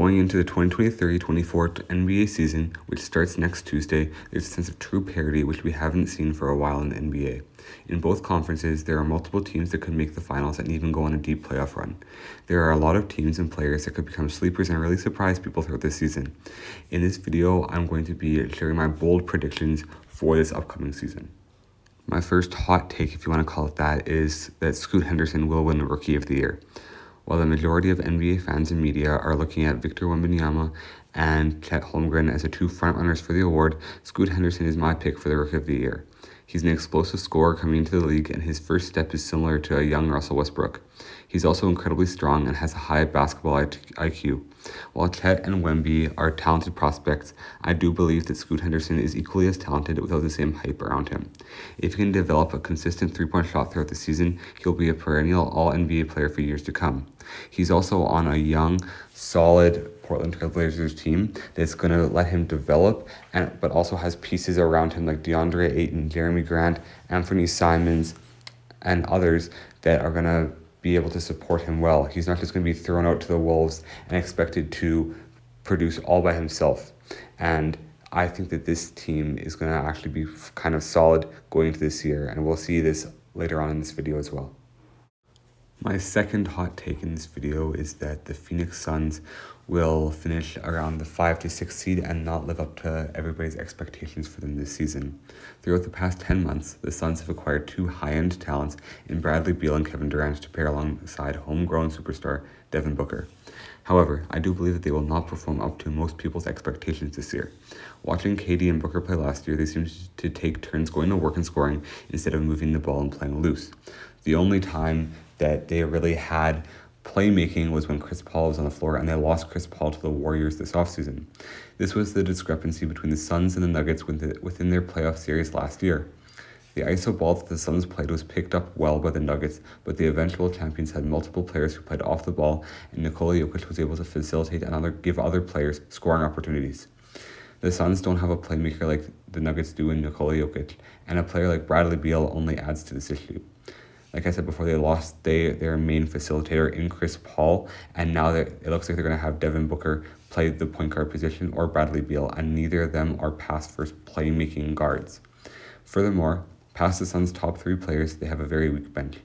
Going into the 2023-24 NBA season, which starts next Tuesday, there's a sense of true parity which we haven't seen for a while in the NBA. In both conferences, there are multiple teams that could make the finals and even go on a deep playoff run. There are a lot of teams and players that could become sleepers and really surprise people throughout this season. In this video, I'm going to be sharing my bold predictions for this upcoming season. My first hot take, if you want to call it that, is that Scoot Henderson will win Rookie of the Year. While the majority of NBA fans and media are looking at Victor Wembanyama and Chet Holmgren as the two frontrunners for the award, Scoot Henderson is my pick for the Rookie of the Year. He's an explosive scorer coming into the league, and his first step is similar to a young Russell Westbrook. He's also incredibly strong and has a high basketball IQ. While Chet and Wemby are talented prospects, I do believe that Scoot Henderson is equally as talented without the same hype around him. If he can develop a consistent three-point shot throughout the season, he'll be a perennial All-NBA player for years to come. He's also on a young, solid Portland Trail Blazers team that's going to let him develop, but also has pieces around him like DeAndre Ayton, Jeremy Grant, Anthony Simons, and others that are going to be able to support him well. He's not just going to be thrown out to the wolves and expected to produce all by himself. And I think that this team is going to actually be kind of solid going into this year, and we'll see this later on in this video as well. My second hot take in this video is that the Phoenix Suns will finish around the 5 to 6 seed and not live up to everybody's expectations for them this season. Throughout the past 10 months, the Suns have acquired two high-end talents in Bradley Beal and Kevin Durant to pair alongside homegrown superstar Devin Booker. However, I do believe that they will not perform up to most people's expectations this year. Watching KD and Booker play last year, they seemed to take turns going to work and scoring instead of moving the ball and playing loose. The only time that they really had playmaking was when Chris Paul was on the floor, and they lost Chris Paul to the Warriors this offseason. This was the discrepancy between the Suns and the Nuggets within their playoff series last year. The ISO ball that the Suns played was picked up well by the Nuggets, but the eventual champions had multiple players who played off the ball, and Nikola Jokic was able to facilitate and give other players scoring opportunities. The Suns don't have a playmaker like the Nuggets do in Nikola Jokic, and a player like Bradley Beal only adds to this issue. Like I said before, they lost their main facilitator in Chris Paul, and now it looks like they're going to have Devin Booker play the point guard position or Bradley Beal, and neither of them are pass-first playmaking guards. Furthermore, past the Suns' top three players, they have a very weak bench.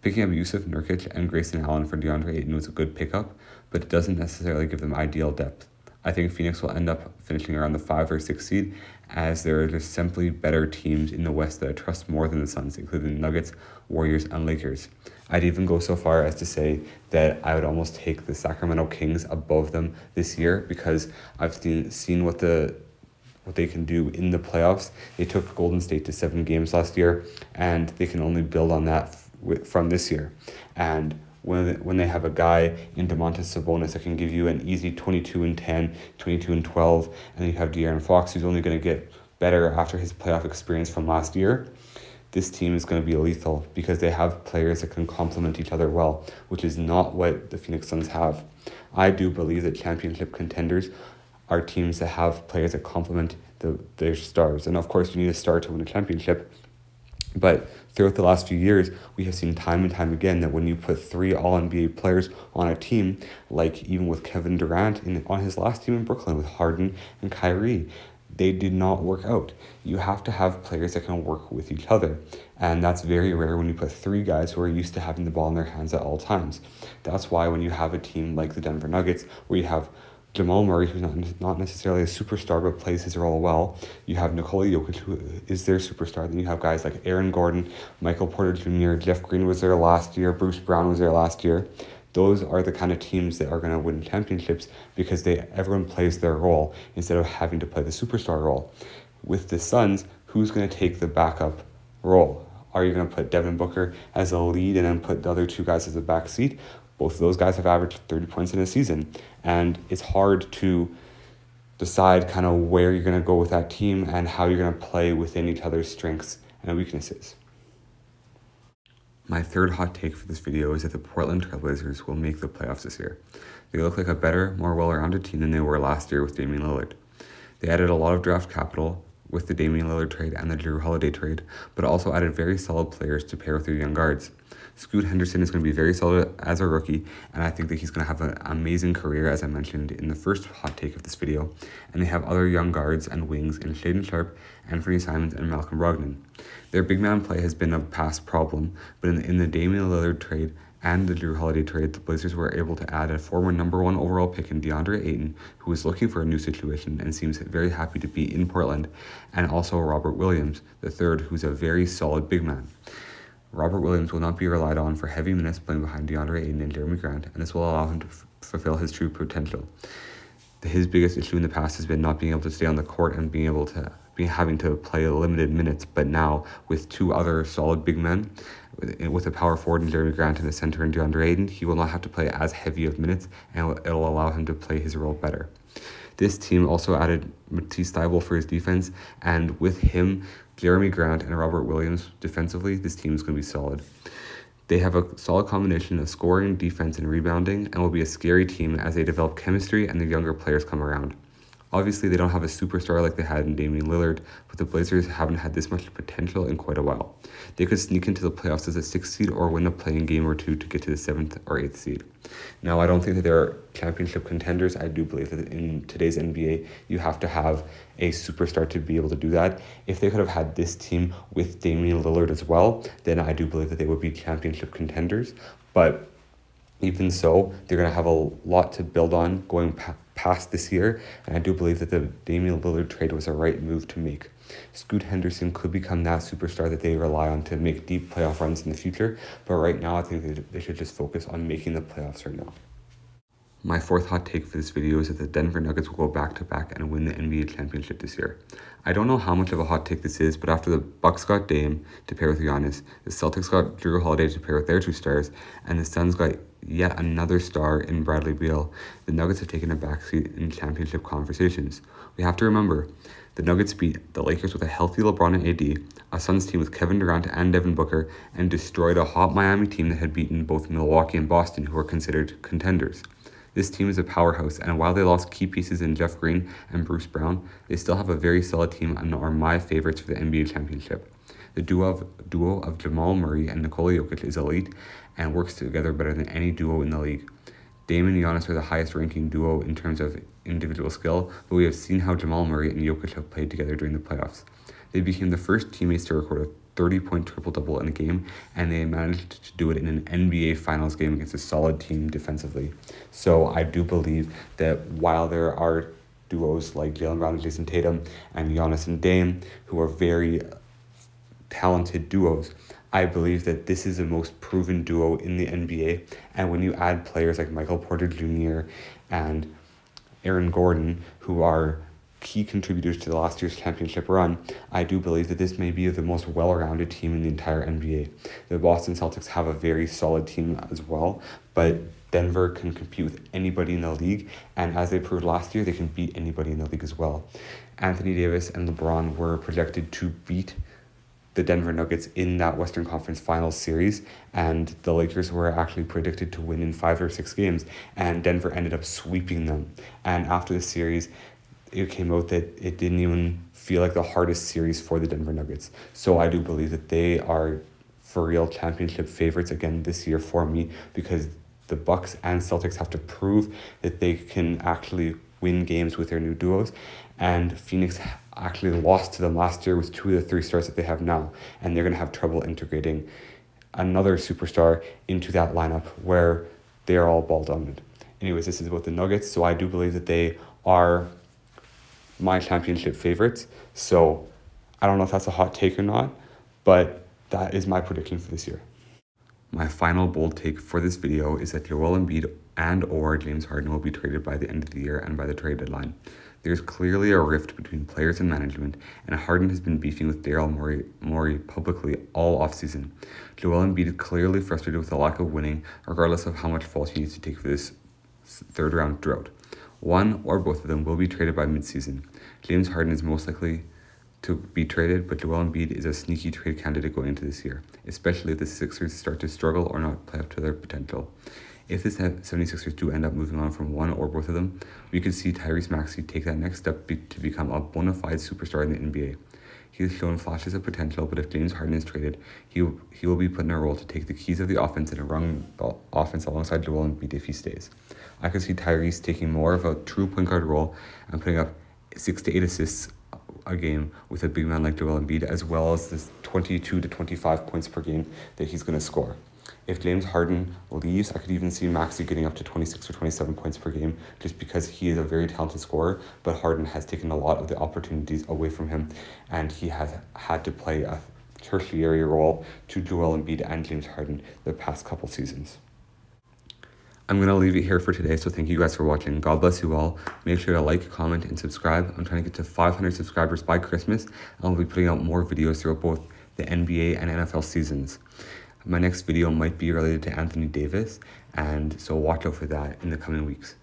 Picking up Yusuf Nurkic and Grayson Allen for DeAndre Ayton was a good pickup, but it doesn't necessarily give them ideal depth. I think Phoenix will end up finishing around the 5 or 6 seed, as there are just simply better teams in the West that I trust more than the Suns, including the Nuggets, Warriors, and Lakers. I'd even go so far as to say that I would almost take the Sacramento Kings above them this year, because I've seen what they can do in the playoffs. They took Golden State to 7 games last year, and they can only build on that from this year. And when they have a guy in Domantas Sabonis that can give you an easy 22-10, 22-12, and then you have De'Aaron Fox, who's only going to get better after his playoff experience from last year, this team is going to be lethal because they have players that can complement each other well, which is not what the Phoenix Suns have. I do believe that championship contenders are teams that have players that complement their stars. And of course, you need a star to win a championship. But throughout the last few years, we have seen time and time again that when you put 3 All-NBA players on a team, like even with Kevin Durant on his last team in Brooklyn with Harden and Kyrie, they did not work out. You have to have players that can work with each other. And that's very rare when you put 3 guys who are used to having the ball in their hands at all times. That's why when you have a team like the Denver Nuggets, where you have Jamal Murray, who's not necessarily a superstar but plays his role well. You have Nikola Jokic, who is their superstar. Then you have guys like Aaron Gordon, Michael Porter Jr., Jeff Green was there last year, Bruce Brown was there last year. Those are the kind of teams that are going to win championships because everyone plays their role instead of having to play the superstar role. With the Suns, who's going to take the backup role? Are you going to put Devin Booker as a lead and then put the other 2 guys as a backseat? Both of those guys have averaged 30 points in a season, and it's hard to decide kind of where you're going to go with that team and how you're going to play within each other's strengths and weaknesses. My third hot take for this video is that the Portland Trail Blazers will make the playoffs this year. They look like a better, more well-rounded team than they were last year with Damian Lillard. They added a lot of draft capital with the Damian Lillard trade and the Jrue Holiday trade, but also added very solid players to pair with their young guards. Scoot Henderson is going to be very solid as a rookie, and I think that he's going to have an amazing career, as I mentioned in the first hot take of this video. And they have other young guards and wings in Shaedon Sharpe, Anthony Simons, and Malcolm Brogdon. Their big man play has been a past problem, but in the Damian Lillard trade and the Drew Holiday trade, the Blazers were able to add a former number 1 overall pick in DeAndre Ayton, who is looking for a new situation and seems very happy to be in Portland, and also Robert Williams, the third, who's a very solid big man. Robert Williams will not be relied on for heavy minutes playing behind DeAndre Ayton and Jeremy Grant, and this will allow him to fulfill his true potential. His biggest issue in the past has been not being able to stay on the court and having to play limited minutes, but now with 2 other solid big men, with a power forward in Jeremy Grant and a center in DeAndre Ayton, he will not have to play as heavy of minutes, and it'll allow him to play his role better. This team also added Matisse Thybulle for his defense, and with him, Jeremy Grant and Robert Williams defensively, this team is going to be solid. They have a solid combination of scoring, defense, and rebounding, and will be a scary team as they develop chemistry and the younger players come around. Obviously, they don't have a superstar like they had in Damian Lillard, but the Blazers haven't had this much potential in quite a while. They could sneak into the playoffs as a 6th seed or win a play-in game or 2 to get to the 7th or 8th seed. Now, I don't think that they're championship contenders. I do believe that in today's NBA, you have to have a superstar to be able to do that. If they could have had this team with Damian Lillard as well, then I do believe that they would be championship contenders. But even so, they're going to have a lot to build on going past this year, and I do believe that the Damian Lillard trade was a right move to make. Scoot Henderson could become that superstar that they rely on to make deep playoff runs in the future, but right now I think they should just focus on making the playoffs right now. My 4th hot take for this video is that the Denver Nuggets will go back-to-back and win the NBA championship this year. I don't know how much of a hot take this is, but after the Bucks got Dame to pair with Giannis, the Celtics got Drew Holiday to pair with their 2 stars, and the Suns got yet another star in Bradley Beal, the Nuggets have taken a backseat in championship conversations. We have to remember, the Nuggets beat the Lakers with a healthy LeBron and AD, a Suns team with Kevin Durant and Devin Booker, and destroyed a hot Miami team that had beaten both Milwaukee and Boston, who are considered contenders. This team is a powerhouse, and while they lost key pieces in Jeff Green and Bruce Brown, they still have a very solid team and are my favorites for the NBA championship. The duo of Jamal Murray and Nikola Jokic is elite and works together better than any duo in the league. Dame and Giannis are the highest ranking duo in terms of individual skill, but we have seen how Jamal Murray and Jokic have played together during the playoffs. They became the first teammates to record a 30-point triple-double in a game, and they managed to do it in an NBA Finals game against a solid team defensively. So I do believe that while there are duos like Jaylen Brown and Jason Tatum and Giannis and Dame, who are very talented duos, I believe that this is the most proven duo in the NBA. And when you add players like Michael Porter Jr. and Aaron Gordon, who are key contributors to the last year's championship run, I do believe that this may be the most well-rounded team in the entire NBA. The Boston Celtics have a very solid team as well, but Denver can compete with anybody in the league, and as they proved last year, they can beat anybody in the league as well. Anthony Davis and LeBron were projected to beat the Denver Nuggets in that Western Conference Finals series, and the Lakers were actually predicted to win in 5 or 6 games, and Denver ended up sweeping them. And after the series, it came out that it didn't even feel like the hardest series for the Denver Nuggets. So I do believe that they are for real championship favorites again this year for me, because the Bucks and Celtics have to prove that they can actually win games with their new duos, and Phoenix actually lost to them last year with 2 of the 3 stars that they have now, and they're going to have trouble integrating another superstar into that lineup where they are all ball dominant. Anyways, this is about the Nuggets, so I do believe that they are my championship favorites. So I don't know if that's a hot take or not, but that is my prediction for this year. My final bold take for this video is that Joel Embiid and or James Harden will be traded by the end of the year and by the trade deadline. There's clearly a rift between players and management, and Harden has been beefing with Daryl Morey publicly all offseason. Joel Embiid is clearly frustrated with the lack of winning, regardless of how much fault he needs to take for this 3rd round drought. One or both of them will be traded by midseason. James Harden is most likely to be traded, but Joel Embiid is a sneaky trade candidate going into this year, especially if the Sixers start to struggle or not play up to their potential. If the 76ers do end up moving on from one or both of them, we could see Tyrese Maxey take that next step to become a bona fide superstar in the NBA. He has shown flashes of potential, but if James Harden is traded, he will be put in a role to take the keys of the offense and run the offense alongside Joel Embiid if he stays. I could see Tyrese taking more of a true point guard role and putting up 6 to 8 assists a game with a big man like Joel Embiid, as well as this 22 to 25 points per game that he's going to score. If James Harden leaves, I could even see Maxey getting up to 26 or 27 points per game just because he is a very talented scorer, but Harden has taken a lot of the opportunities away from him, and he has had to play a tertiary role to Joel Embiid and James Harden the past couple seasons. I'm going to leave it here for today, so thank you guys for watching. God bless you all. Make sure to like, comment, and subscribe. I'm trying to get to 500 subscribers by Christmas, and I'll be putting out more videos throughout both the NBA and NFL seasons. My next video might be related to Anthony Davis, and so watch out for that in the coming weeks.